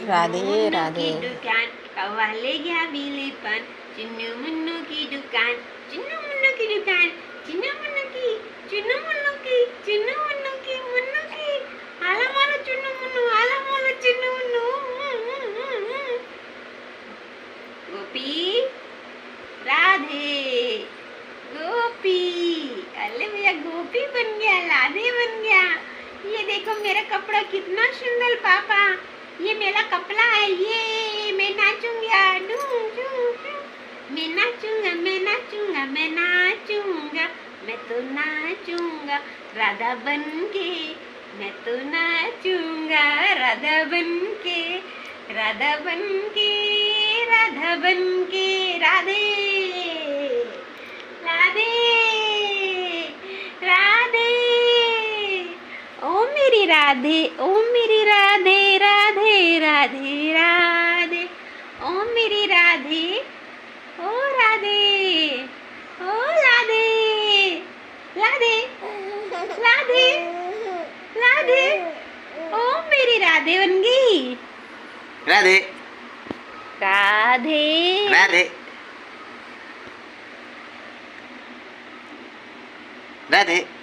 राधे राधे। की दुकान कौवा ले गया बिल्ली पान, चिन्नू मुन्नू की दुकान, चिन्नू मुन्नू की दुकान, चिन्नू मुन्नू की, चिन्नू मुन्नू की, चिन्नू मुन्नू की, मुन्नू की, आला मारो चिन्नू मुन्नू, आला मारो चिन्नू मुन्नू। गोपी राधे, गोपी, अरे भैया गोपी बन गया, राधे बन गया। ये देखो मेरा कपड़ा कितना सुंदर पापा, ये मेरा कपड़ा है, ये मैं नाचूंगा, मैं नाचूंगा, मैं नाचूंगा, मैं नाचूंगा, मैं तो नाचूंगा राधा बन के, मैं तो नाचूंगा राधा बन के, राधा बन के, राधा बन के, राधे राधे राधे। ओ मेरी राधे, ओ मेरी राधे, राधे राधे राधे, ओ मेरी राधे, ओ राधे, ओ राधे, राधे राधे राधे, ओ मेरी राधे बन गई। राधे राधे राधे राधे।